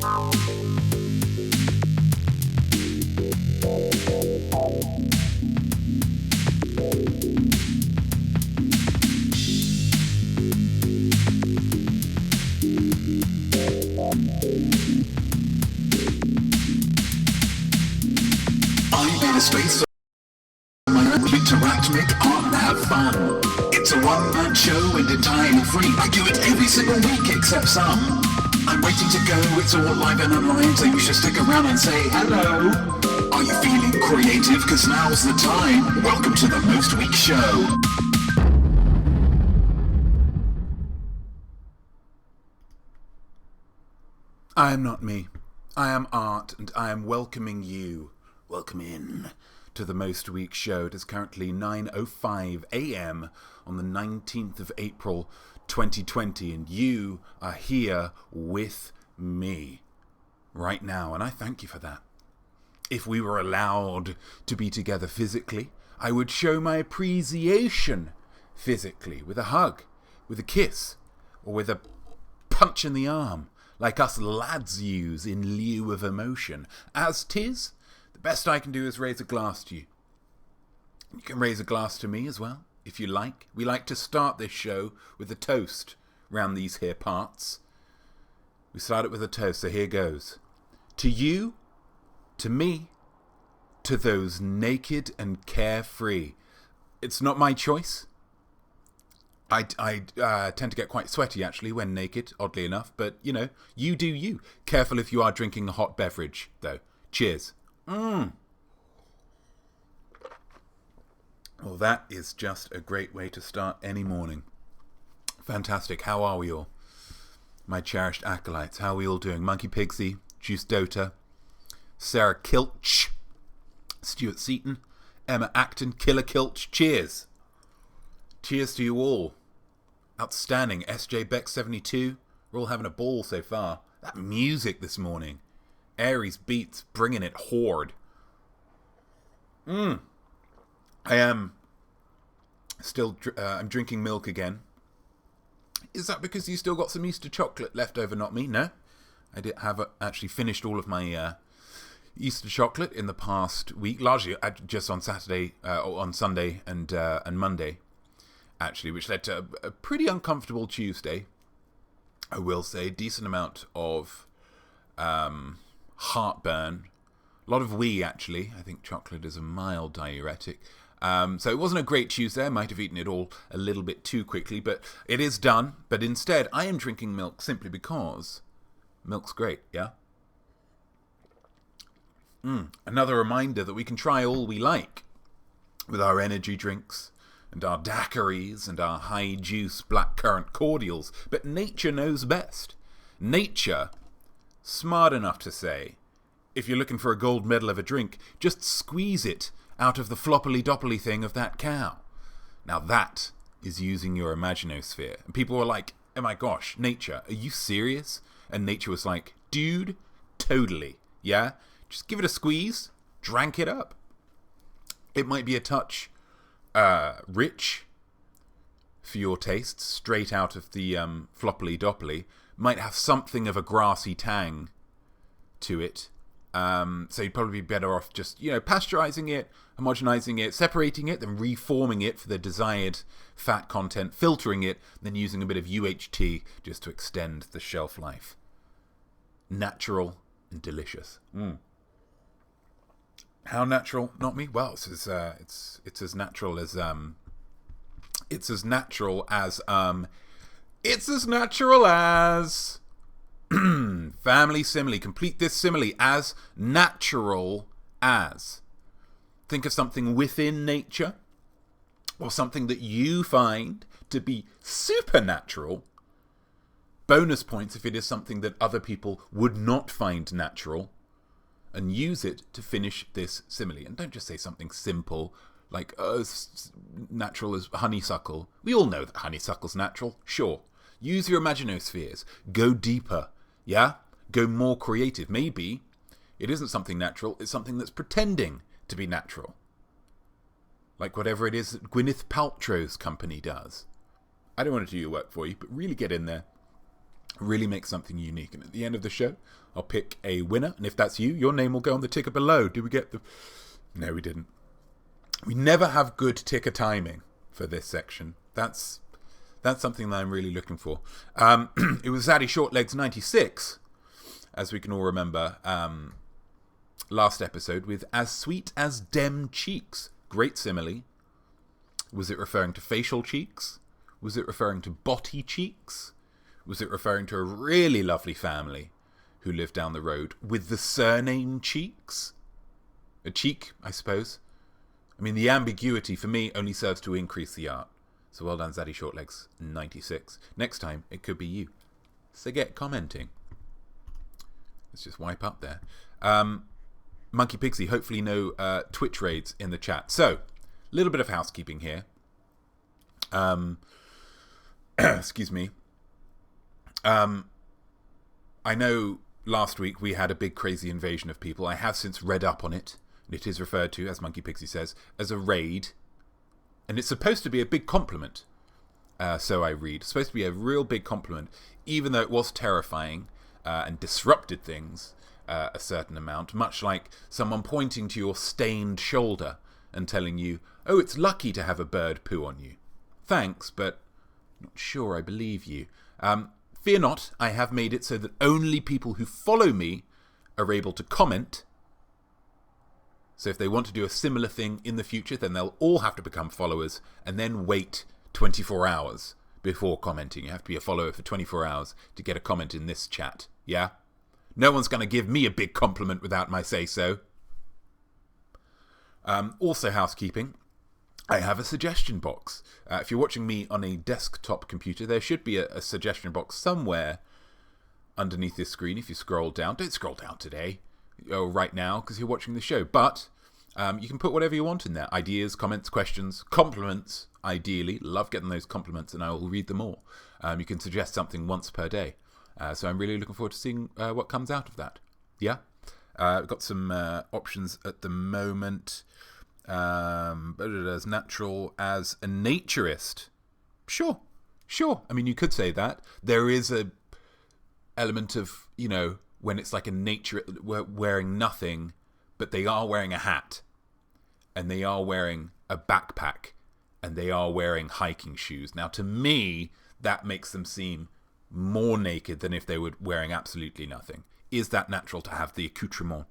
I'm in a space my own interact, make art and have fun. It's a one-man show and entirely free. I do it every single week except some. I'm waiting to go, it's all live and online, so you should stick around and say hello. Are you feeling creative? Cause now's the time. Welcome to the Most Week Show. I am not me. I am art, and I am welcoming you. Welcome in to the Most Week Show. It is currently 9:05 a.m. on the 19th of April 2020, and you are here with me right now, and I thank you for that. If we were allowed to be together physically, I would show my appreciation physically with a hug, with a kiss, or with a punch in the arm, like us lads use in lieu of emotion. As 'tis, the best I can do is raise a glass to you. You can raise a glass to me as well, if you like. We like to start this show with a toast round these here parts. We start it with a toast, so here goes. To you, to me, to those naked and carefree. It's not my choice. I tend to get quite sweaty, actually, when naked, oddly enough. But, you know, you do you. Careful if you are drinking a hot beverage, though. Cheers. Well, that is just a great way to start any morning. Fantastic. How are we all? My cherished acolytes. How are we all doing? Monkey Pigsy, Juice Dota, Sarah Kilch, Stuart Seaton, Emma Acton, Killer Kilch. Cheers. Cheers to you all. Outstanding. SJ Beck 72. We're all having a ball so far. That music this morning. Aries beats, bringing it horde. I am still, I'm drinking milk again. Is that because you still got some Easter chocolate left over, not me? No. I did have actually finished all of my Easter chocolate in the past week, largely just on Saturday, or on Sunday and Monday, actually, which led to a pretty uncomfortable Tuesday. I will say, decent amount of heartburn, a lot of wee, actually. I think chocolate is a mild diuretic. So it wasn't a great Tuesday. I might have eaten it all a little bit too quickly, but it is done. But instead, I am drinking milk simply because milk's great, yeah? Another reminder that we can try all we like with our energy drinks and our daiquiris and our high juice blackcurrant cordials, but nature knows best. Nature, smart enough to say, if you're looking for a gold medal of a drink, just squeeze it out of the floppily-doppily thing of that cow. Now that is using your imaginosphere. And people were like, oh my gosh, nature, are you serious? And nature was like, dude, totally, yeah? Just give it a squeeze, drank it up. It might be a touch rich for your tastes, straight out of the floppily-doppily. Might have something of a grassy tang to it. So you'd probably be better off just, pasteurizing it, homogenizing it, separating it, then reforming it for the desired fat content, filtering it, then using a bit of UHT just to extend the shelf life. Natural and delicious. How natural? Not me. Well, it's as natural as it's as natural as family simile. Complete this simile. As natural as. Think of something within nature, or something that you find to be supernatural. Bonus points if it is something that other people would not find natural, and use it to finish this simile. And don't just say something simple like as natural as honeysuckle. We all know that honeysuckle's natural. Sure. Use your imaginospheres. Go deeper. Yeah? Go more creative. Maybe it isn't something natural. It's something that's pretending to be natural. Like whatever it is that Gwyneth Paltrow's company does. I don't want to do your work for you, but really get in there Really make something unique. And at the end of the show, I'll pick a winner. And if that's you, your name will go on the ticker below. Did we get the... No, we didn't. We never have good ticker timing for this section. That's something that I'm really looking for. It was Zaddy Shortlegs 96, as we can all remember, last episode, with As Sweet as Dem Cheeks. Great simile. Was it referring to facial cheeks? Was it referring to body cheeks? Was it referring to a really lovely family who lived down the road with the surname Cheeks? A cheek, I suppose. I mean, the ambiguity for me only serves to increase the art. So well done, Zaddy Shortlegs 96. Next time, it could be you. So get commenting. Let's just wipe up there. Monkey Pixie, hopefully no Twitch raids in the chat. So, a little bit of housekeeping here. Excuse me. I know last week we had a big crazy invasion of people. I have since read up on it. It is referred to, as Monkey Pixie says, as a raid. And it's supposed to be a big compliment. So I read. It's supposed to be a real big compliment, even though it was terrifying and disrupted things a certain amount, much like someone pointing to your stained shoulder and telling you, oh, it's lucky to have a bird poo on you. Thanks, but not sure I believe you. Fear not, I have made it so that only people who follow me are able to comment. So if they want to do a similar thing in the future, then they'll all have to become followers and then wait 24 hours before commenting. You have to be a follower for 24 hours to get a comment in this chat. Yeah? No one's going to give me a big compliment without my say-so. Also housekeeping. I have a suggestion box. If you're watching me on a desktop computer, there should be a suggestion box somewhere underneath this screen. If you scroll down, don't scroll down today, or right now, because you're watching the show. But you can put whatever you want in there. Ideas, comments, questions, compliments, ideally. Love getting those compliments, and I will read them all. You can suggest something once per day. So I'm really looking forward to seeing what comes out of that. Yeah? We've got some options at the moment. But it as natural as a naturist. Sure. I mean, you could say that. There is a element of, you know, when it's like a nature wearing nothing, but they are wearing a hat, and they are wearing a backpack, and they are wearing hiking shoes. Now, to me, that makes them seem more naked than if they were wearing absolutely nothing. Is that natural to have the accoutrement?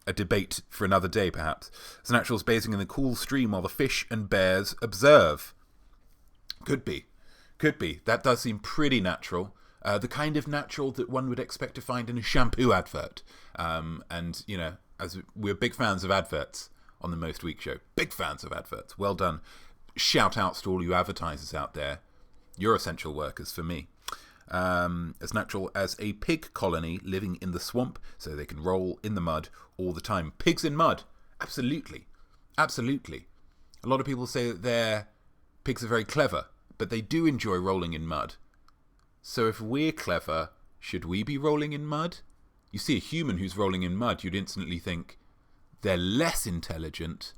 A debate for another day, perhaps. As natural as bathing in the cool stream while the fish and bears observe. Could be. That does seem pretty natural. The kind of natural that one would expect to find in a shampoo advert. And, you know, as we're big fans of adverts on the Most Week show. Big fans of adverts. Well done. Shout outs to all you advertisers out there. You're essential workers for me. As natural as a pig colony living in the swamp so they can roll in the mud all the time. Pigs in mud. Absolutely. A lot of people say that their pigs are very clever, but they do enjoy rolling in mud. So if we're clever, should we be rolling in mud? You see a human who's rolling in mud, you'd instantly think they're less intelligent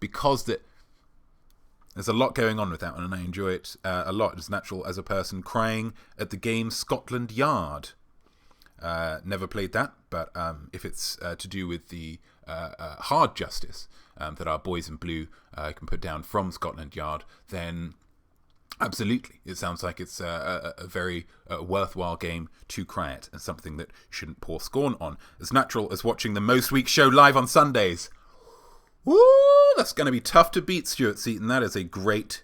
because there's a lot going on with that one, and I enjoy it a lot. It's natural as a person crying at the game Scotland Yard. Never played that, but if it's to do with the hard justice that our boys in blue can put down from Scotland Yard, then absolutely. It sounds like it's a very worthwhile game to cry at, and something that shouldn't pour scorn on. As natural as watching the Most Week show live on Sundays. Woo! That's going to be tough to beat, Stuart Seaton. That is a great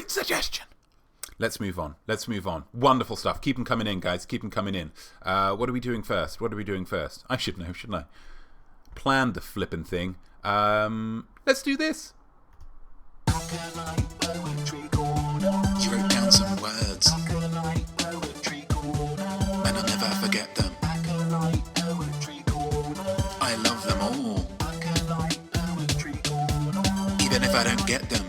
suggestion. Let's move on. Wonderful stuff. Keep them coming in, guys. Keep them coming in. What are we doing first? I should know, shouldn't I? Planned the flippin' thing. Let's do this. You wrote down some words, and I'll never forget them. I love them all, even if I don't get them.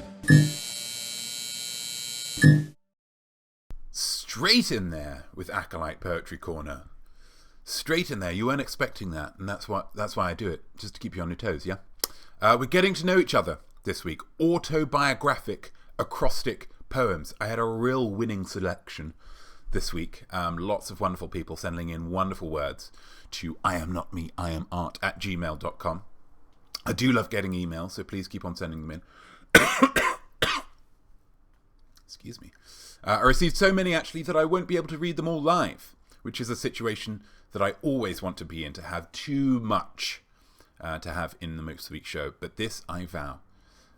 Straight in there with Acolyte Poetry Corner. Straight in there. You weren't expecting that, and that's why I do it, just to keep you on your toes, yeah? We're getting to know each other this week. Autobiographic acrostic poems. I had a real winning selection this week. Lots of wonderful people sending in wonderful words to iamnotme@gmail.com. I do love getting emails, so please keep on sending them in. Excuse me. I received so many, actually, that I won't be able to read them all live, which is a situation that I always want to be in, to have too much to have in the Most Week show. But this I vow.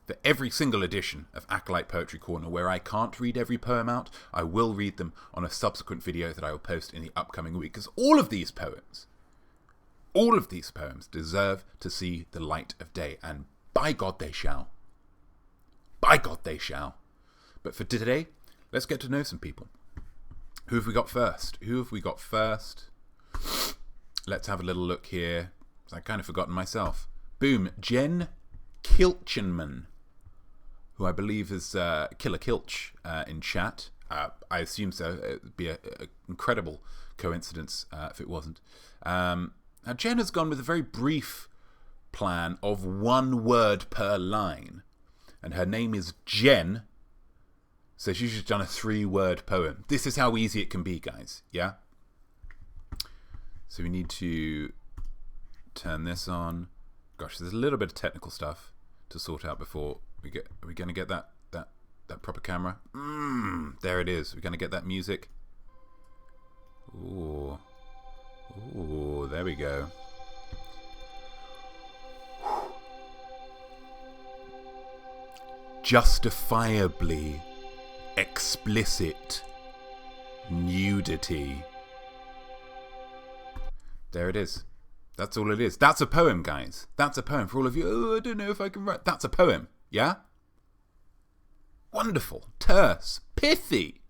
For every single edition of Acolyte Poetry Corner where I can't read every poem out, I will read them on a subsequent video that I will post in the upcoming week. Because all of these poems deserve to see the light of day. And by God they shall. By God they shall. But for today, let's get to know some people. Who have we got first? Let's have a little look here. I've kind of forgotten myself. Boom. Jen Kilchenman, who I believe is Killer Kilch in chat. I assume so. It would be an incredible coincidence if it wasn't. Now, Jen has gone with a very brief plan of 1 word per line. And her name is Jen. So she's just done a 3-word poem. This is how easy it can be, guys. Yeah? So we need to turn this on. Gosh, there's a little bit of technical stuff to sort out before we get. Are we going to get that proper camera? There it is. We're going to get that music. Ooh, there we go. Justifiably explicit nudity. There it is. That's all it is. That's a poem, guys. That's a poem. For all of you, oh, I don't know if I can write. That's a poem. Yeah? Wonderful. Terse. Pithy.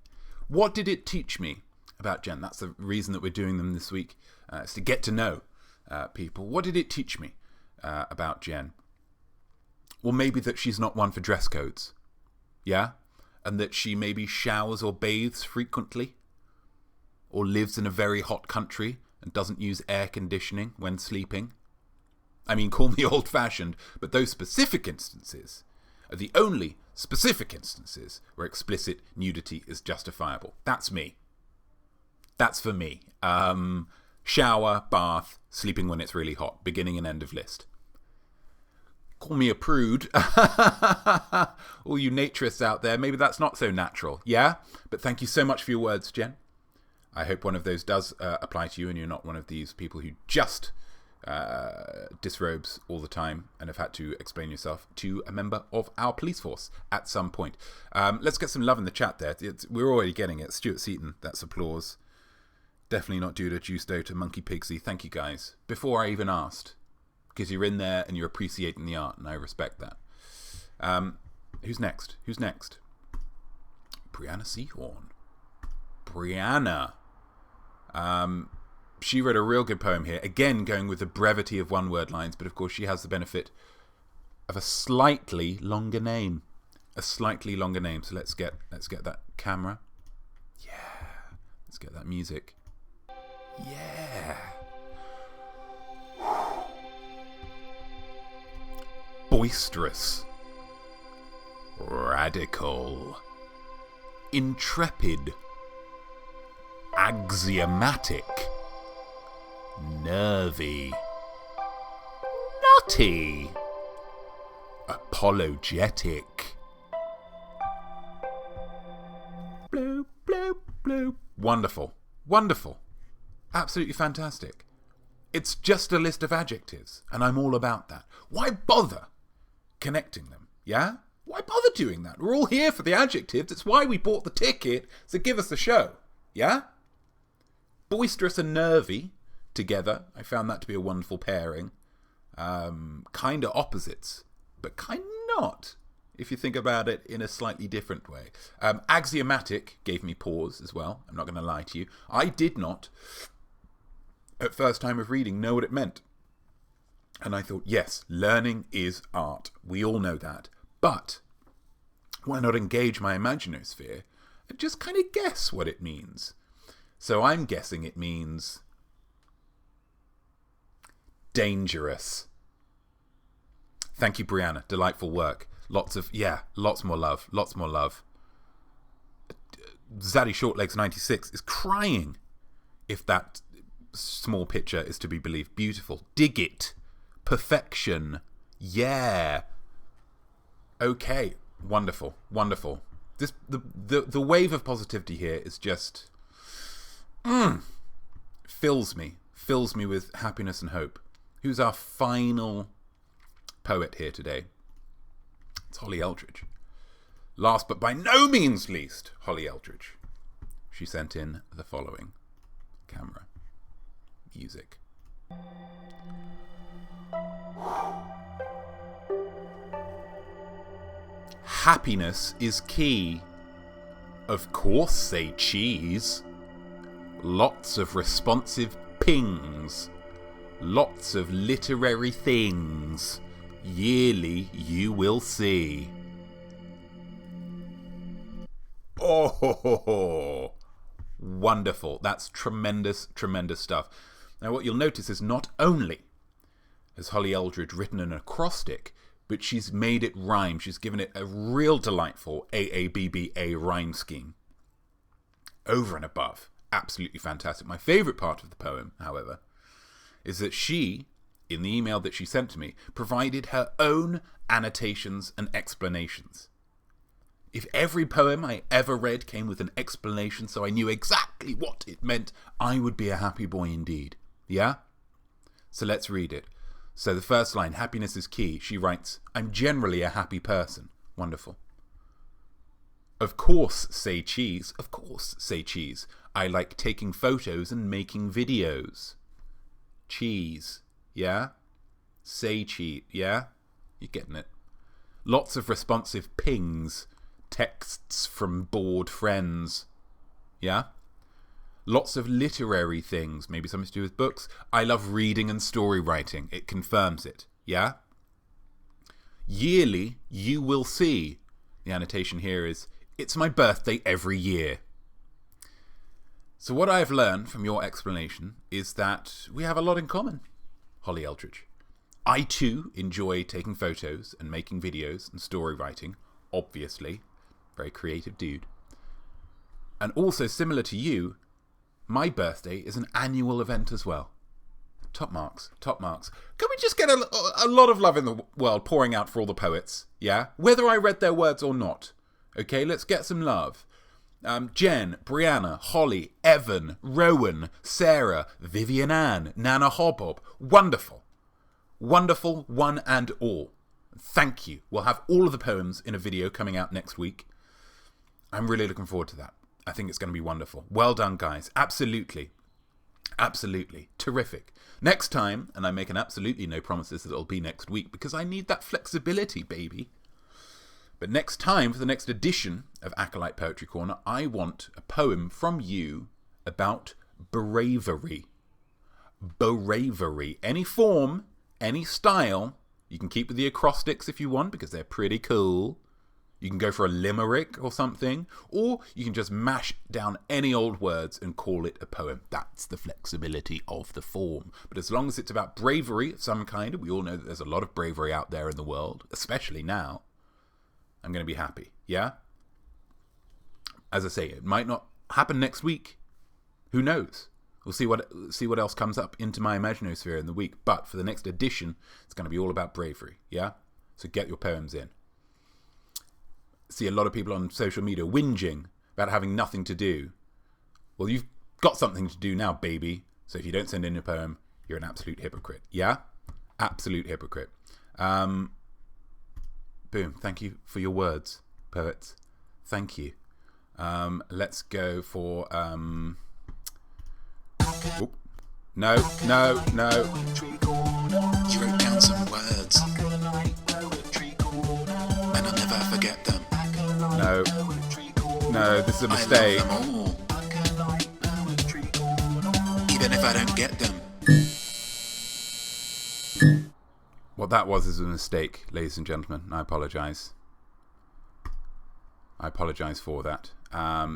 What did it teach me about Jen? That's the reason that we're doing them this week. Is to get to know people. What did it teach me about Jen? Well, maybe that she's not one for dress codes. Yeah? And that she maybe showers or bathes frequently. Or lives in a very hot country and doesn't use air conditioning when sleeping. I mean, call me old-fashioned, but those specific instances are the only specific instances where explicit nudity is justifiable. That's me. That's for me. Shower, bath, sleeping when it's really hot. Beginning and end of list. Call me a prude. All you naturists out there, maybe that's not so natural. Yeah? But thank you so much for your words, Jen. I hope one of those does apply to you and you're not one of these people who just disrobes all the time and have had to explain yourself to a member of our police force at some point. Let's get some love in the chat there. We're already getting it. Stuart Seaton, that's applause. Definitely not Duda, Justo to Monkey Pigsy. Thank you, guys. Before I even asked. Because you're in there and you're appreciating the art and I respect that. Who's next? Brianna Seahorn. Brianna. She wrote a real good poem here. Again, going with the brevity of 1-word lines, but of course she has the benefit of a slightly longer name. So let's get that camera. Yeah. Let's get that music. Yeah. Boisterous. Radical. Intrepid. Axiomatic. Nervy. Nutty. Apologetic. Bloop, bloop, bloop. Wonderful. Absolutely fantastic. It's just a list of adjectives, and I'm all about that. Why bother connecting them? Yeah? Why bother doing that? We're all here for the adjectives. It's why we bought the ticket, so give us a show. Yeah? Boisterous and nervy together. I found that to be a wonderful pairing. Kind of opposites, but kind of not, if you think about it in a slightly different way. Axiomatic gave me pause as well. I'm not going to lie to you. I did not, at first time of reading, know what it meant. And I thought, yes, learning is art. We all know that. But why not engage my imaginosphere and just kind of guess what it means? So I'm guessing it means dangerous. Thank you, Brianna. Delightful work. Lots more love. Zaddy Shortlegs 96 is crying, if that small picture is to be believed. Beautiful. Dig it. Perfection. Yeah. Okay. Wonderful. Wonderful. The wave of positivity here is just fills me with happiness and hope. Who's our final poet here today? It's Holly Eldridge. Last but by no means least, Holly Eldridge. She sent in the following. Camera. Music. Happiness is key. Of course, say cheese. Lots of responsive pings. Lots of literary things. Yearly you will see. Oh, wonderful. That's tremendous, tremendous stuff. Now what you'll notice is not only has Holly Eldridge written an acrostic, but she's made it rhyme. She's given it a real delightful AABBA rhyme scheme. Over and above. Absolutely fantastic. My favourite part of the poem, however, is that she, in the email that she sent to me, provided her own annotations and explanations. If every poem I ever read came with an explanation so I knew exactly what it meant, I would be a happy boy indeed. Yeah? So let's read it. So the first line, happiness is key. She writes, I'm generally a happy person. Wonderful. Of course, say cheese. Of course, say cheese. I like taking photos and making videos. Cheese. Yeah? Say cheese. Yeah? You're getting it. Lots of responsive pings. Texts from bored friends. Yeah? Lots of literary things. Maybe something to do with books. I love reading and story writing. It confirms it. Yeah? Yearly, you will see. The annotation here is, it's my birthday every year. So what I've learned from your explanation is that we have a lot in common, Holly Eldridge. I too enjoy taking photos and making videos and story writing, obviously. Very creative dude. And also similar to you, my birthday is an annual event as well. Top marks, top marks. Can we just get a lot of love in the world pouring out for all the poets, yeah? Whether I read their words or not. Okay, let's get some love. Jen, Brianna, Holly, Evan, Rowan, Sarah, Vivian Ann, Nana Hobbob. Wonderful. Wonderful, one and all. Thank you. We'll have all of the poems in a video coming out next week. I'm really looking forward to that. I think it's going to be wonderful. Well done, guys. Absolutely. Absolutely. Terrific. Next time, and I'm making absolutely no promises that it'll be next week because I need that flexibility, baby. But next time, for the next edition of Acolyte Poetry Corner, I want a poem from you about bravery. Bravery. Any form, any style. You can keep with the acrostics if you want because they're pretty cool. You can go for a limerick or something, or you can just mash down any old words and call it a poem. That's the flexibility of the form. But as long as it's about bravery of some kind, and we all know that there's a lot of bravery out there in the world, especially now, I'm going to be happy, yeah? As I say, it might not happen next week. Who knows? We'll see what else comes up into my imaginosphere in the week. But for the next edition, it's going to be all about bravery, yeah? So get your poems in. See a lot of people on social media whinging about having nothing to do. Well, you've got something to do now, baby. So if you don't send in a poem, you're an absolute hypocrite. Yeah? Absolute hypocrite. Boom. Thank you for your words, poets. Thank you. Let's go for... Oh. No. You wrote down some words, and I'll never forget them. No, this is a mistake. I love them all, even if I don't get them. What that was is a mistake, ladies and gentlemen. I apologise. I apologise for that.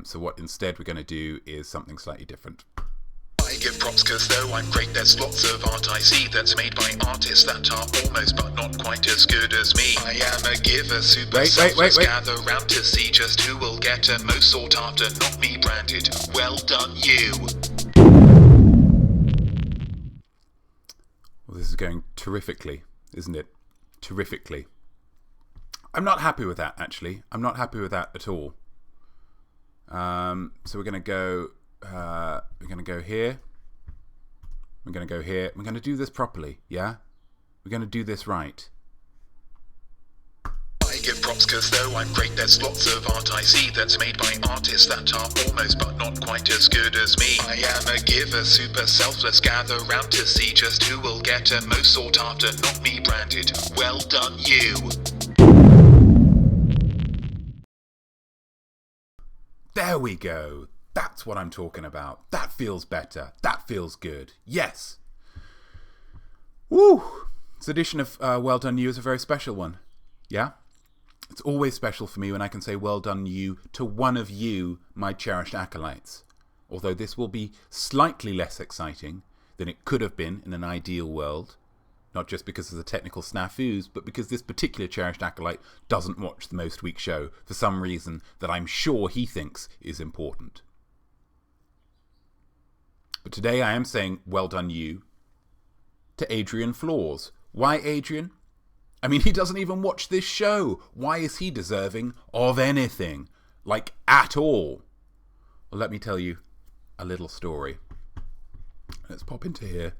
So what instead we're going to do is something slightly different. I give props cause though I'm great, there's lots of art I see that's made by artists that are almost but not quite as good as me. I am a giver, super selfless, gather round to see just who will get a most sought after, not me branded. Well done you. Well, this is going terrifically, isn't it? Terrifically. I'm not happy with that, actually. I'm not happy with that at all. So we're going to go here. We're going to go here. We're going to do this properly, yeah? We're going to do this right. I give props cause though I'm great, there's lots of art I see that's made by artists that are almost but not quite as good as me. I am a giver, super selfless, gather round to see just who will get a most sought after, not me branded. Well done you. There we go. That's what I'm talking about. That feels better. That feels good. Yes. Woo! This edition of Well Done You is a very special one. Yeah? It's always special for me when I can say well done you to one of you, my cherished acolytes. Although this will be slightly less exciting than it could have been in an ideal world. Not just because of the technical snafus, but because this particular cherished acolyte doesn't watch the Most Week show for some reason that I'm sure he thinks is important. But today I am saying well done you to Adrian Flaws. Why Adrian? I mean, he doesn't even watch this show. Why is he deserving of anything? Like, at all? Well, let me tell you a little story. Let's pop into here.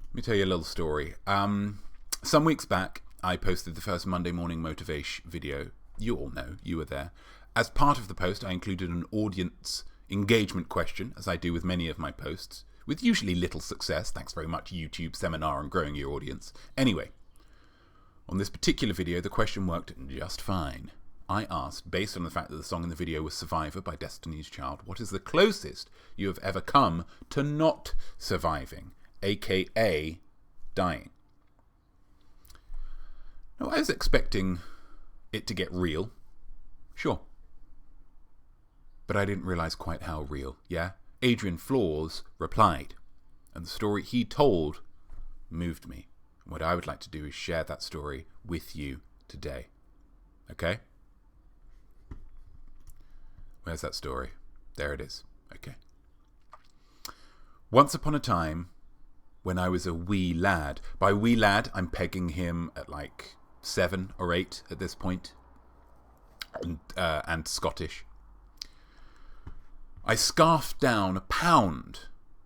Let me tell you a little story. Some weeks back, I posted the first Monday morning motivation video. You all know, you were there. As part of the post, I included an audience engagement question, as I do with many of my posts, with usually little success. Thanks very much, YouTube seminar on growing your audience. Anyway, on this particular video, the question worked just fine. I asked, based on the fact that the song in the video was Survivor by Destiny's Child, what is the closest you have ever come to not surviving, aka dying? Now, I was expecting it to get real. Sure. But I didn't realize quite how real, yeah? Adrian Flaws replied, and the story he told moved me. And what I would like to do is share that story with you today. Okay? Where's that story? There it is. Okay. Once upon a time, when I was a wee lad. By wee lad, I'm pegging him at like 7 or 8 at this point. And Scottish. I scarfed down a pound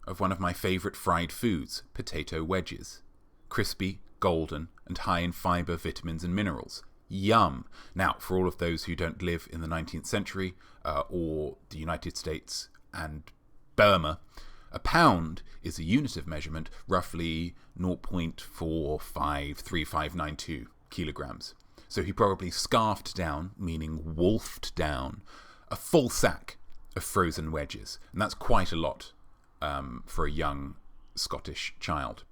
of one of my favourite fried foods, potato wedges. Crispy, golden, and high in fibre, vitamins and minerals. Yum! Now, for all of those who don't live in the 19th century, or the United States and Burma, a pound is a unit of measurement, roughly 0.453592 kilograms. So he probably scarfed down, meaning wolfed down, a full sack of frozen wedges. And that's quite a lot for a young Scottish child.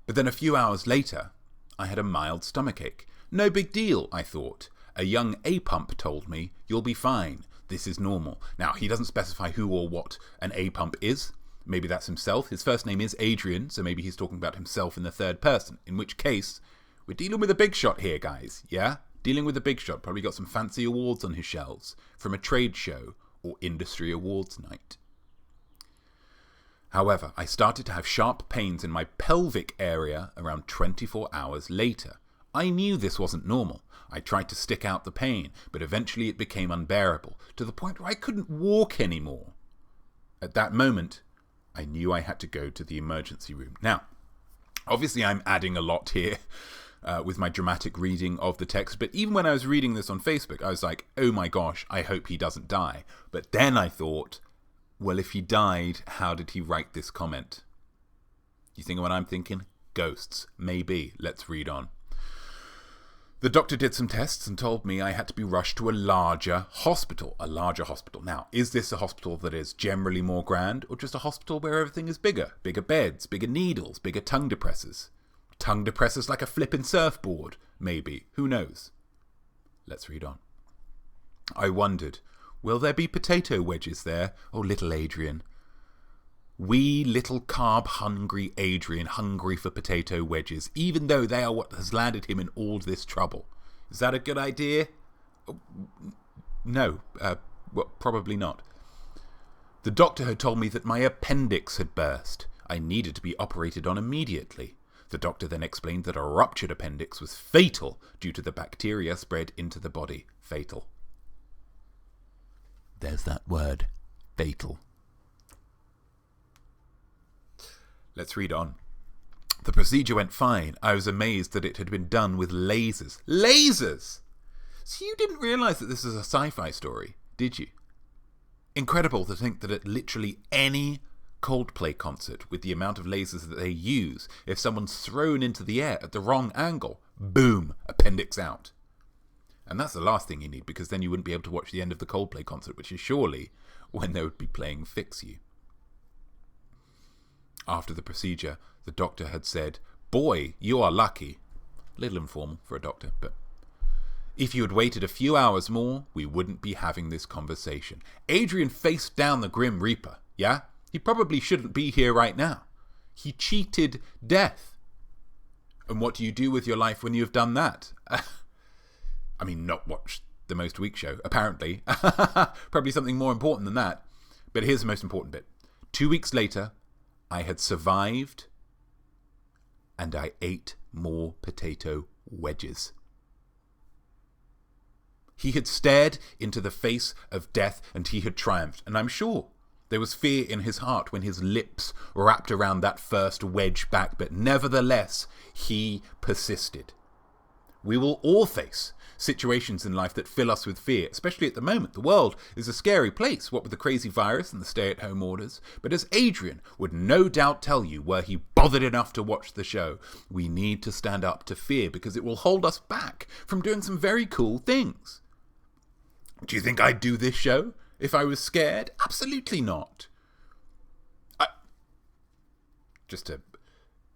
But then a few hours later, I had a mild stomachache. No big deal, I thought. A young A-pump told me, you'll be fine. This is normal. Now, he doesn't specify who or what an A-pump is. Maybe that's himself. His first name is Adrian, so maybe he's talking about himself in the third person. In which case, we're dealing with a big shot here, guys. Yeah? Dealing with a big shot. Probably got some fancy awards on his shelves from a trade show or industry awards night. However, I started to have sharp pains in my pelvic area around 24 hours later. I knew this wasn't normal. I tried to stick out the pain, but eventually it became unbearable, to the point where I couldn't walk anymore. At that moment, I knew I had to go to the emergency room. Now, obviously I'm adding a lot here with my dramatic reading of the text, but even when I was reading this on Facebook, I was like, oh my gosh, I hope he doesn't die. But then I thought, well, if he died, how did he write this comment? You think of what I'm thinking? Ghosts. Maybe. Let's read on. The doctor did some tests and told me I had to be rushed to a larger hospital. A larger hospital. Now, is this a hospital that is generally more grand, or just a hospital where everything is bigger? Bigger beds, bigger needles, bigger tongue depressors. Tongue depressors like a flippin' surfboard, maybe. Who knows? Let's read on. I wondered, will there be potato wedges there? Oh, little Adrian. wee little carb-hungry Adrian hungry for potato wedges, even though they are what has landed him in all this trouble. Is that a good idea? No, well, probably not. The doctor had told me that my appendix had burst. I needed to be operated on immediately. The doctor then explained that a ruptured appendix was fatal due to the bacteria spread into the body. Fatal. There's that word. Fatal. Let's read on. The procedure went fine. I was amazed that it had been done with lasers. Lasers! So you didn't realise that this is a sci-fi story, did you? Incredible to think that at literally any Coldplay concert, with the amount of lasers that they use, if someone's thrown into the air at the wrong angle, boom, appendix out. And that's the last thing you need, because then you wouldn't be able to watch the end of the Coldplay concert, which is surely when they would be playing Fix You. After the procedure, the doctor had said, "Boy, you are lucky." A little informal for a doctor, but if you had waited a few hours more, we wouldn't be having this conversation. Adrian faced down the Grim Reaper, yeah? He probably shouldn't be here right now. He cheated death. And what do you do with your life when you have done that? I mean, not watch the Most Week show, apparently. Probably something more important than that. But here's the most important bit. 2 weeks later, I had survived, and I ate more potato wedges. He had stared into the face of death, and he had triumphed, and I'm sure there was fear in his heart when his lips wrapped around that first wedge back, but nevertheless, he persisted. We will all face situations in life that fill us with fear, especially at the moment. The world is a scary place, what with the crazy virus and the stay-at-home orders. But as Adrian would no doubt tell you, were he bothered enough to watch the show, we need to stand up to fear because it will hold us back from doing some very cool things. Do you think I'd do this show if I was scared? Absolutely not.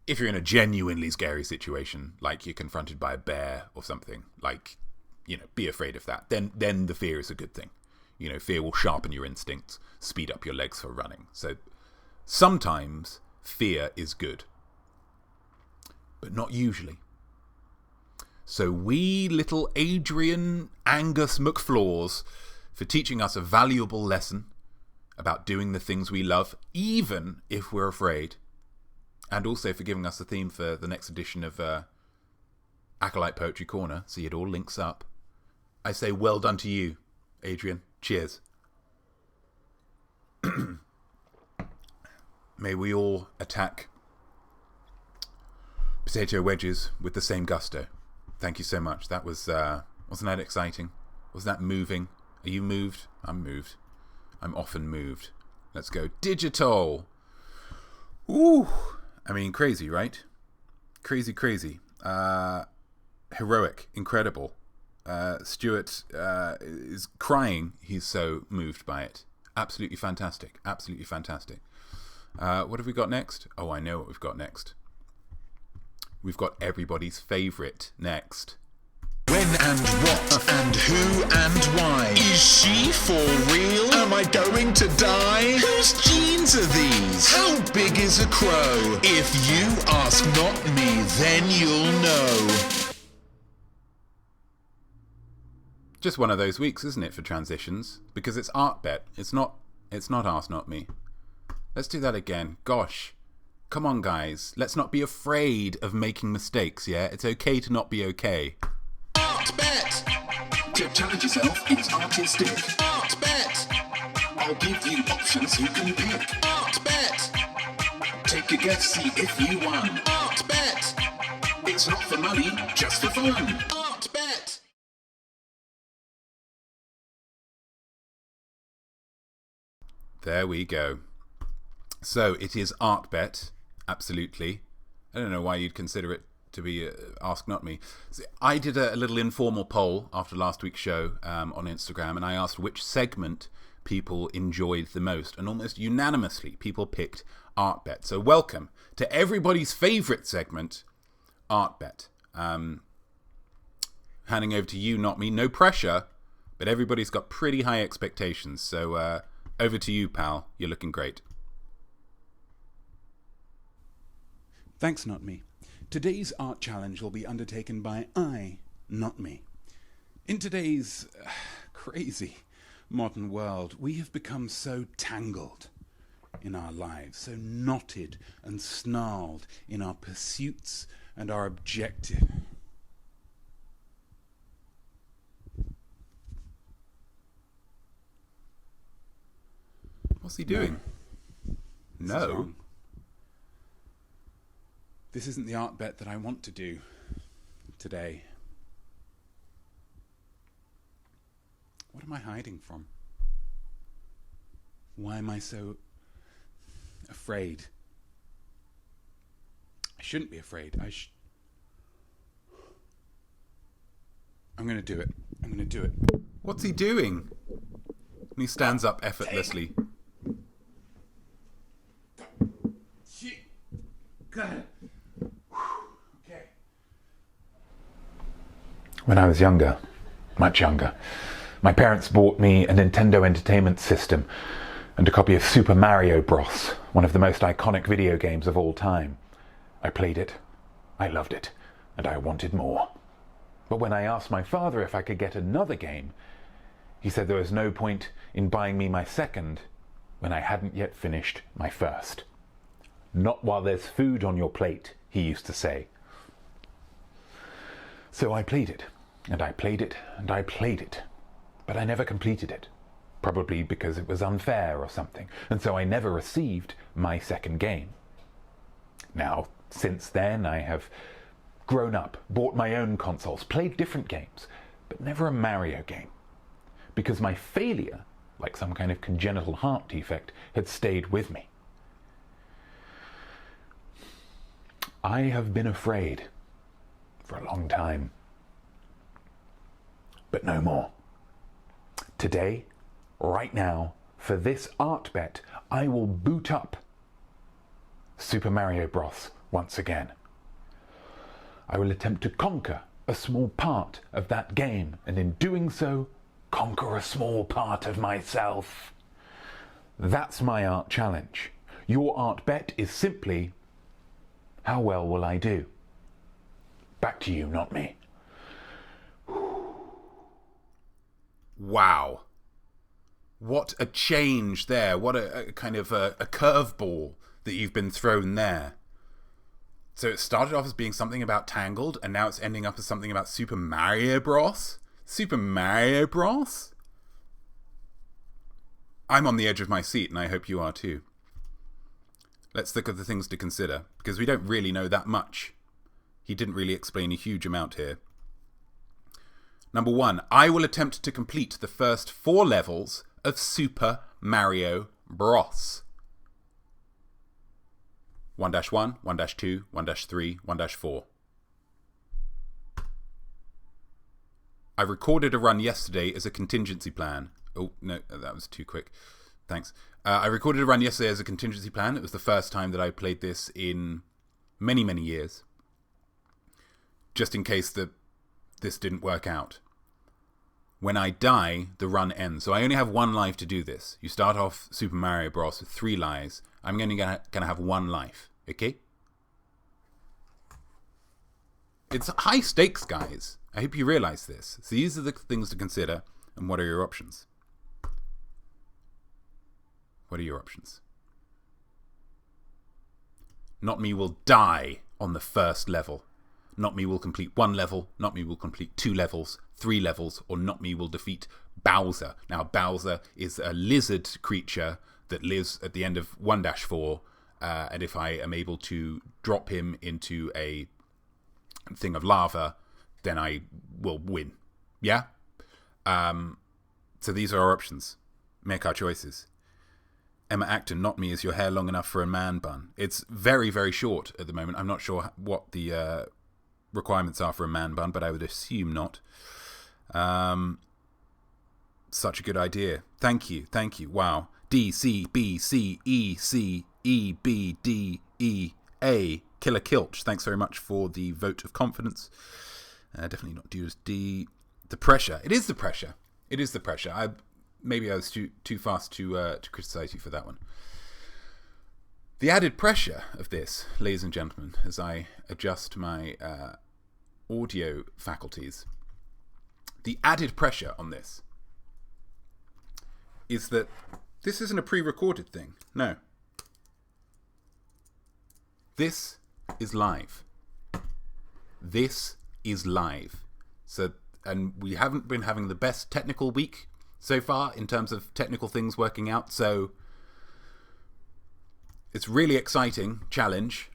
If you're in a genuinely scary situation, like you're confronted by a bear or something, like, be afraid of that. Then the fear is a good thing. Fear will sharpen your instincts, speed up your legs for running. So sometimes fear is good, but not usually. So wee little Adrian Angus McFlaws for teaching us a valuable lesson about doing the things we love, even if we're afraid. And also for giving us the theme for the next edition of Acolyte Poetry Corner. See, it all links up. I say well done to you, Adrian. Cheers. May we all attack potato wedges with the same gusto. Thank you so much. That was, wasn't that exciting? Wasn't that moving? Are you moved? I'm moved. I'm often moved. Let's go digital. Ooh. I mean, crazy, right? Crazy. Heroic. Incredible. Stuart is crying. He's so moved by it. Absolutely fantastic. Absolutely fantastic. What have we got next? Oh, I know what we've got next. We've got everybody's favourite next. When and what and who and why? Is she for real? Am I going to die? Whose genes are these? How big is a crow? If you ask not me, then you'll know. Just one of those weeks, isn't it, for transitions? Because it's ArtBet. It's not Ask Not Me. Let's do that again. Gosh. Come on, guys. Let's not be afraid of making mistakes, yeah? It's okay to not be okay. ArtBet! To challenge yourself is artistic. ArtBet! I'll give you options you can pick. ArtBet! Take a guess, see if you won. ArtBet! It's not for money, just for fun. ArtBet! There we go. So it is ArtBet, absolutely. I don't know why you'd consider it to be Ask Not Me. So I did a little informal poll after last week's show on Instagram, and I asked which segment people enjoyed the most, and almost unanimously people picked ArtBet. So welcome to everybody's favourite segment, ArtBet. Handing over to you, not me. No pressure, but everybody's got pretty high expectations. So over to you, pal. You're looking great. Thanks, Notme. Today's art challenge will be undertaken by Notme. In today's crazy modern world, we have become so tangled in our lives, so knotted and snarled in our pursuits and our objective. What's he doing? No. This isn't the art bet that I want to do today. What am I hiding from? Why am I so afraid? I shouldn't be afraid. I'm going to do it. I'm going to do it. What's he doing? And he stands up effortlessly. Okay. When I was younger, much younger, my parents bought me a Nintendo Entertainment System and a copy of Super Mario Bros., one of the most iconic video games of all time. I played it, I loved it, and I wanted more. But when I asked my father if I could get another game, he said there was no point in buying me my second when I hadn't yet finished my first. Not while there's food on your plate, he used to say. So I played it, and I played it, and I played it. But I never completed it, probably because it was unfair or something, and so I never received my second game. Now, since then, I have grown up, bought my own consoles, played different games, but never a Mario game. Because my failure, like some kind of congenital heart defect, had stayed with me. I have been afraid for a long time, but no more. Today, right now, for this art bet, I will boot up Super Mario Bros. Once again. I will attempt to conquer a small part of that game, and in doing so, conquer a small part of myself. That's my art challenge. Your art bet is simply, how well will I do? Back to you, not me. Wow. What a change there. What a kind of a curveball that you've been thrown there. So it started off as being something about Tangled, and now it's ending up as something about Super Mario Bros. Super Mario Bros? I'm on the edge of my seat, and I hope you are too. Let's look at the things to consider, because we don't really know that much. He didn't really explain a huge amount here. Number 1, I will attempt to complete the first 4 levels of Super Mario Bros. 1-1, 1-2, 1-3, 1-4. I recorded a run yesterday as a contingency plan. Oh, no, that was too quick. Thanks. I recorded a run yesterday as a contingency plan. It was the first time that I played this in many, many years. Just in case that this didn't work out. When I die, the run ends. So I only have 1 life to do this. You start off Super Mario Bros. With 3 lives. I'm gonna have 1 life. Okay? It's high stakes, guys. I hope you realize this. So these are the things to consider. And what are your options? What are your options? Notme will die on the first level. Notme will complete 1 level. Notme will complete 2 levels, 3 levels, or Notme will defeat Bowser. Now, Bowser is a lizard creature that lives at the end of 1-4, and if I am able to drop him into a thing of lava, then I will win. Yeah? So these are our options. Make our choices. Emma Acton, Notme, is your hair long enough for a man bun? It's very, very short at the moment. I'm not sure what the requirements are for a man bun, but I would assume not. Such a good idea. Thank you. Wow. D, C, B, C, E, C, E, B, D, E, A. Killer Kilch, thanks very much for the vote of confidence. Definitely not due as D. The pressure. It is the pressure. Maybe I was too fast to criticize you for that one. The added pressure of this, ladies and gentlemen, as I adjust my audio faculties, the added pressure on this is that this isn't a pre-recorded thing. No. This is live. This is live. So, and we haven't been having the best technical week so far in terms of technical things working out, so it's really exciting challenge.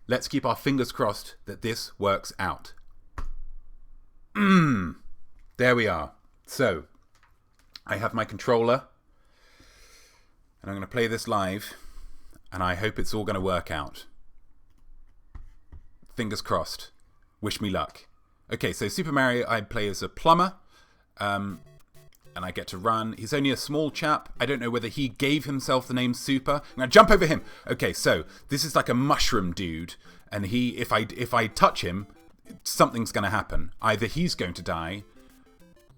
Let's keep our fingers crossed that this works out. There we are. So, I have my controller, and I'm going to play this live, and I hope it's all going to work out. Fingers crossed. Wish me luck. Okay, so Super Mario, I play as a plumber, and I get to run. He's only a small chap. I don't know whether he gave himself the name Super. I'm going to jump over him. Okay, so this is like a mushroom dude, and if I touch him, something's going to happen. Either he's going to die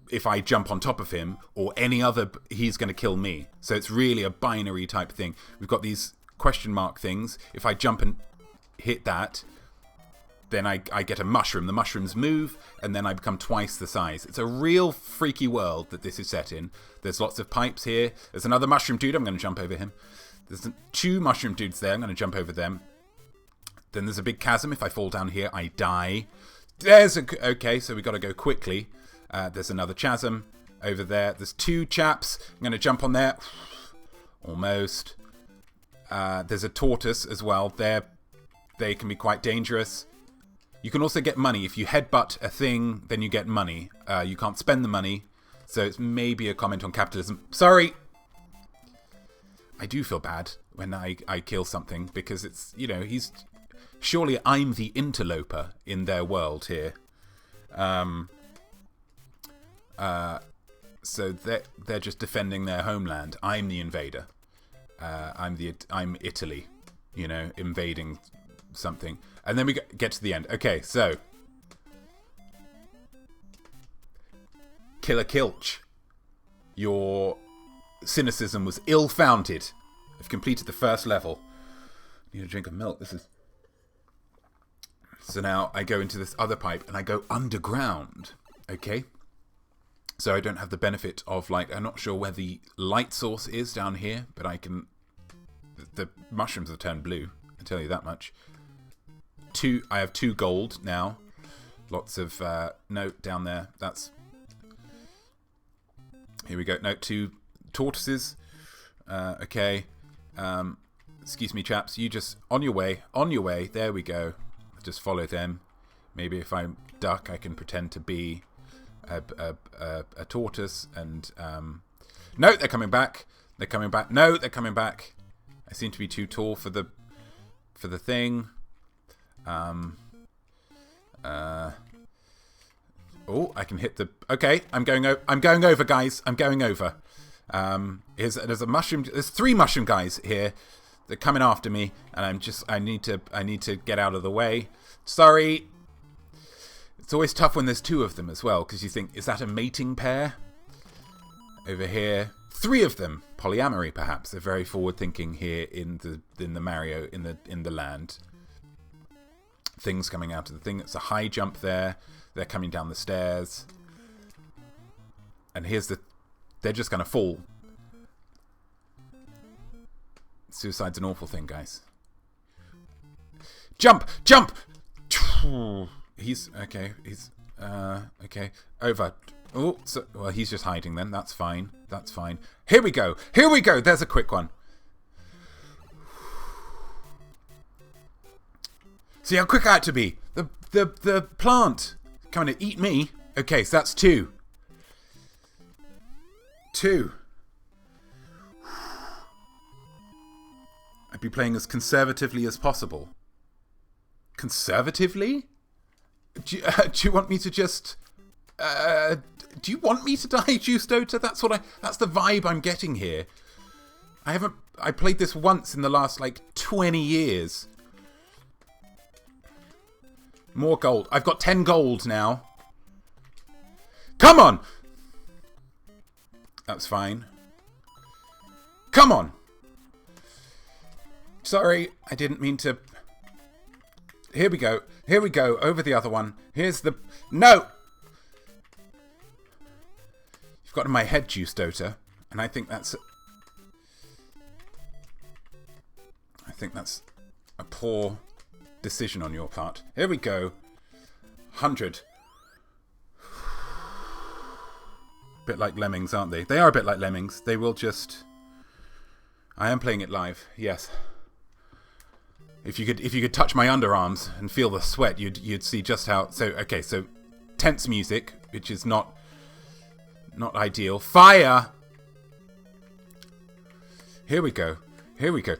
if I jump on top of him, or he's going to kill me. So it's really a binary type thing. We've got these question mark things. If I jump and hit that, then I get a mushroom. The mushrooms move, and then I become twice the size. It's a real freaky world that this is set in. There's lots of pipes here. There's another mushroom dude. I'm going to jump over him. There's 2 mushroom dudes there. I'm going to jump over them. Then there's a big chasm. If I fall down here, I die. Okay, so we got to go quickly. There's another chasm over there. There's 2 chaps. I'm going to jump on there. Almost. There's a tortoise as well. They can be quite dangerous. You can also get money. If you headbutt a thing, then you get money. You can't spend the money. So it's maybe a comment on capitalism. Sorry! I do feel bad when I kill something, because it's, surely I'm the interloper in their world here. So they're just defending their homeland. I'm the invader. I'm Italy, invading something. And then we get to the end. Okay, so Killer Kilch, your cynicism was ill-founded. I've completed the first level. Need a drink of milk. So now I go into this other pipe and I go underground. Okay? So I don't have the benefit of I'm not sure where the light source is down here, but the mushrooms have turned blue. I tell you that much. I have 2 gold now. Lots of no down there. Here we go. No, 2 tortoises. Okay. Excuse me, chaps. You just on your way. There we go. Just follow them. Maybe if I duck, I can pretend to be a tortoise. And no, they're coming back. No, they're coming back. I seem to be too tall for the thing. Oh, I can hit the. Okay, I'm going over, guys. I'm going over. There's a mushroom. There's 3 mushroom guys here. They're coming after me, and I need to get out of the way. Sorry. It's always tough when there's 2 of them as well, because you think, is that a mating pair? Over here, 3 of them. Polyamory, perhaps. They're very forward-thinking here in the Mario in the land. Things coming out of the thing. It's a high jump there. They're coming down the stairs. And they're just going to fall. Suicide's an awful thing, guys. Jump! He's okay. Okay. Over. Oh, well, he's just hiding then. That's fine. Here we go. There's a quick one. See how quick I had to be. The plant coming to eat me. Okay, so that's 2. 2. I'd be playing as conservatively as possible. Conservatively? Do you want me to just... do you want me to die, Juice Dota? That's the vibe I'm getting here. I played this once in the last 20 years. More gold. I've got 10 gold now. Come on! That's fine. Come on! Sorry, I didn't mean to... Here we go. Here we go. Over the other one. Here's the... No! You've got my head juice, Dota. And I think that's... a poor decision on your part. Here we go. 100. Bit like lemmings, aren't they? They are a bit like lemmings. They will just... I am playing it live, yes. If you could touch my underarms and feel the sweat, you'd see just how... So tense music, which is not ideal. Fire! Here we go. Here we go.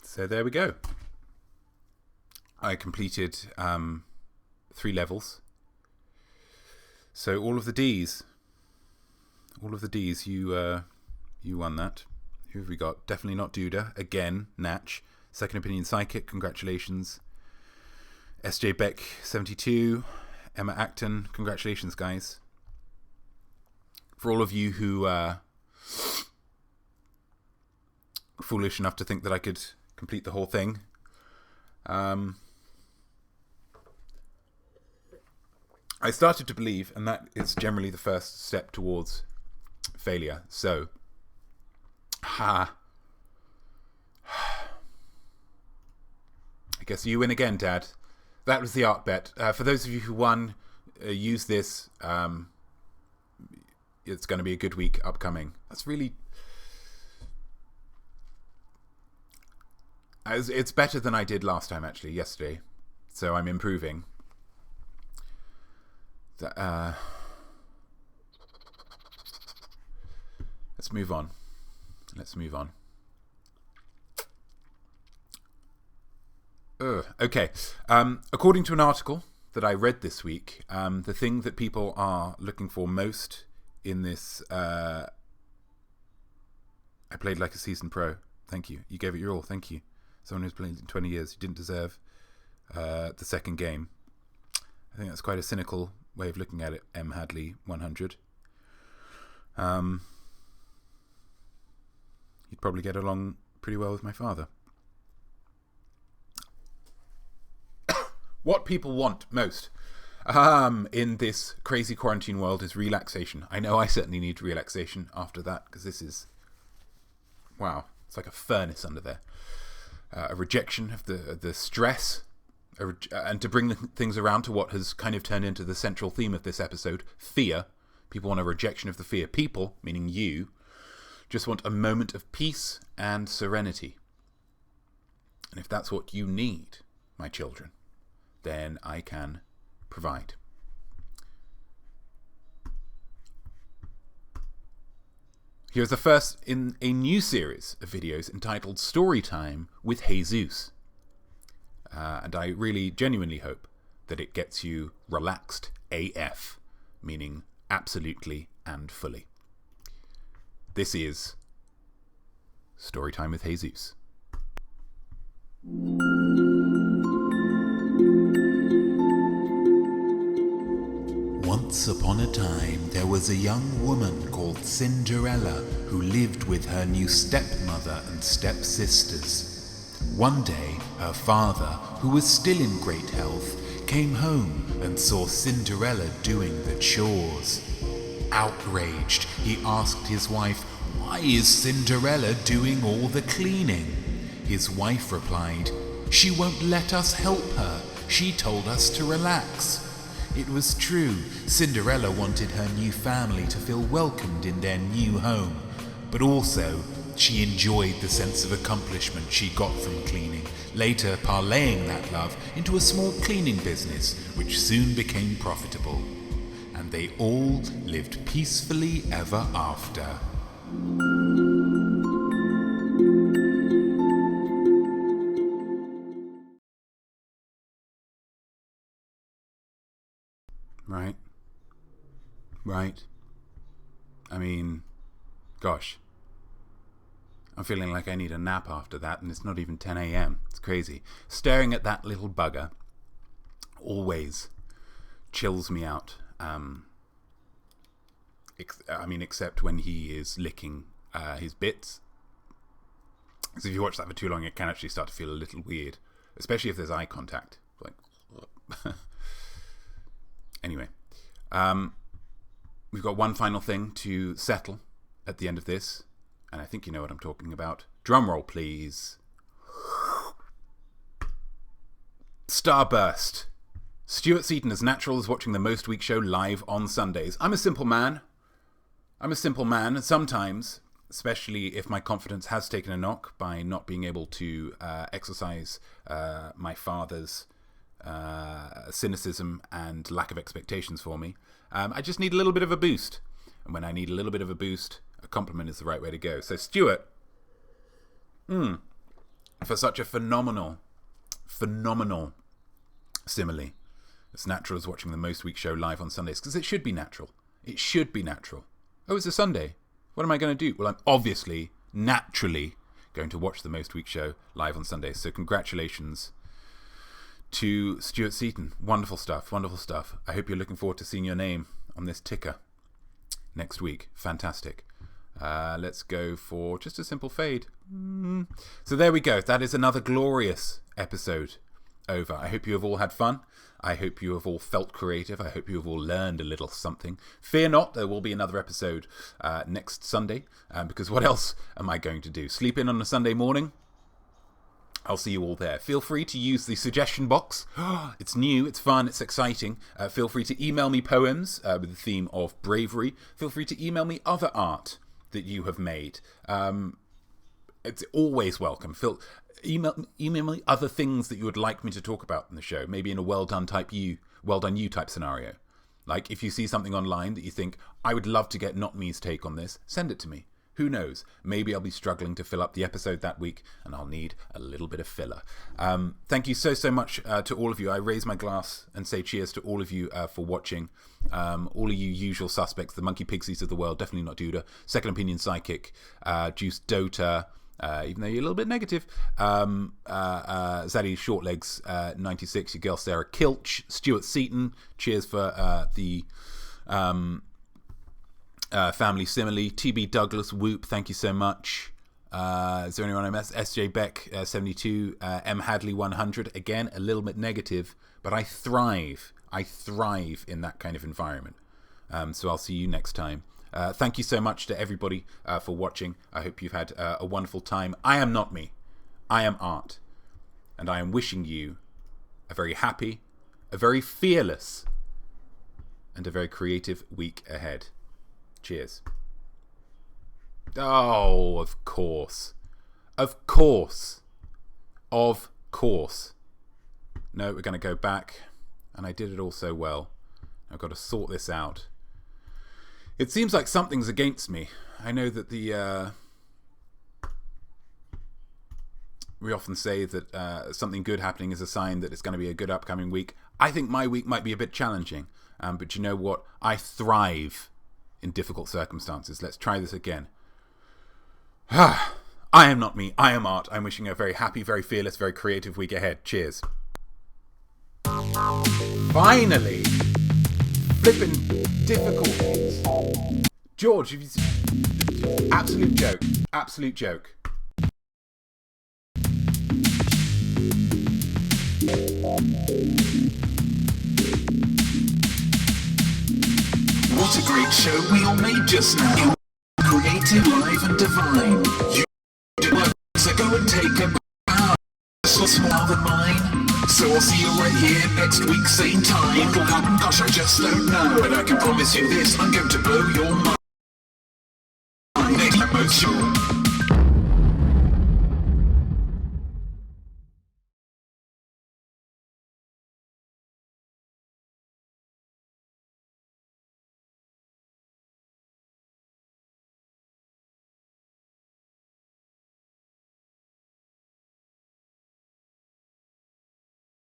So there we go. I completed 3 levels. So all of the Ds, you won that. Who have we got? Definitely not Duda. Again, Natch. Second Opinion Psychic, congratulations. SJ Beck 72, Emma Acton, congratulations guys. For all of you who are foolish enough to think that I could complete the whole thing, I started to believe, and that is generally the first step towards failure. So, I guess you win again, Dad. That was the art bet. For those of you who won, use this. It's going to be a good week upcoming. That's really... It's better than I did last time, actually, yesterday. So I'm improving. Let's move on. Okay. According to an article that I read this week, the thing that people are looking for most in this... I played like a seasoned pro. Thank you. You gave it your all. Thank you. Someone who's played in 20 years. You didn't deserve the second game. I think that's quite a cynical way of looking at it, M. Hadley 100. You'd probably get along pretty well with my father. What people want most in this crazy quarantine world is relaxation. I know I certainly need relaxation after that, because this is... Wow, it's like a furnace under there. A rejection of the stress, and to bring the things around to what has kind of turned into the central theme of this episode, fear. People want a rejection of the fear. People, meaning you, just want a moment of peace and serenity. And if that's what you need, my children, then I can provide. Here's the first in a new series of videos entitled Storytime with Jesus. And I really genuinely hope that it gets you relaxed AF, meaning absolutely and fully. This is Storytime with Jesus. Once upon a time, there was a young woman called Cinderella who lived with her new stepmother and stepsisters. One day, her father, who was still in great health, came home and saw Cinderella doing the chores. Outraged, he asked his wife, "Why is Cinderella doing all the cleaning?" His wife replied, "She won't let us help her. She told us to relax." It was true. Cinderella wanted her new family to feel welcomed in their new home, but also she enjoyed the sense of accomplishment she got from cleaning, later parlaying that love into a small cleaning business, which soon became profitable. And they all lived peacefully ever after. Right. I mean, gosh. I'm feeling like I need a nap after that, and it's not even 10 a.m. It's crazy. Staring at that little bugger always chills me out. Except when he is licking his bits. Because if you watch that for too long, it can actually start to feel a little weird, especially if there's eye contact. Like, anyway, we've got one final thing to settle at the end of this, and I think you know what I'm talking about. Drum roll, please. Starburst. Stuart Seaton as natural as watching the Most Week show live on Sundays. I'm a simple man, and sometimes, especially if my confidence has taken a knock by not being able to exercise my father's cynicism and lack of expectations for me, I just need a little bit of a boost. And when I need a little bit of a boost, a compliment is the right way to go. So Stuart, for such a phenomenal simile, it's natural as watching the Most Week show live on Sundays, because it should be natural. It should be natural. Oh, it's a Sunday. What am I going to do? Well, I'm obviously, naturally, going to watch the Most Week show live on Sundays. So congratulations to Stuart Seaton. Wonderful stuff, wonderful stuff. I hope you're looking forward to seeing your name on this ticker next week. Fantastic. Let's go for just a simple fade. So there we go. That is another glorious episode over. I hope you have all had fun. I hope you have all felt creative. I hope you have all learned a little something. Fear not, there will be another episode next Sunday, because what else am I going to do? Sleep in on a Sunday morning? I'll see you all there. Feel free to use the suggestion box. It's new, it's fun, it's exciting. Feel free to email me poems with the theme of bravery. Feel free to email me other art that you have made. It's always welcome. Email me other things that you would like me to talk about in the show, maybe in a well done you type scenario. Like if you see something online that you think, I would love to get Notme's take on this, send it to me. Who knows? Maybe I'll be struggling to fill up the episode that week and I'll need a little bit of filler. Thank you so much to all of you. I raise my glass and say cheers to all of you for watching. All of you usual suspects, the monkey pigsies of the world, definitely not Duda, Second Opinion Psychic, Juice Dota, even though you're a little bit negative, Zaddy Shortlegs 96, your girl Sarah Kilch, Stuart Seaton, cheers for the family simile, TB Douglas, Whoop, thank you so much. Is there anyone I missed? SJ Beck 72, M Hadley 100, again a little bit negative, but I thrive in that kind of environment. So I'll see you next time. Thank you so much to everybody for watching. I hope you've had a wonderful time. I am Notme. I am Art. And I am wishing you a very happy, a very fearless, and a very creative week ahead. Cheers. Oh, of course. Of course. Of course. No, we're going to go back. And I did it all so well. I've got to sort this out. It seems like something's against me. I know that we often say that something good happening is a sign that it's going to be a good upcoming week. I think my week might be a bit challenging. But you know what? I thrive in difficult circumstances. Let's try this again. I am Notme. I am Art. I'm wishing a very happy, very fearless, very creative week ahead. Cheers. Finally! Flipping difficulties. George, absolute joke. Absolute joke. What a great show we all made just now. Creative, live and divine. You did work, so go and take a bow. So smaller than mine. So I'll see you right here next week, same time. What'll happen? Gosh, I just don't know. But I can promise you this, I'm going to blow your mind. I'm most sure.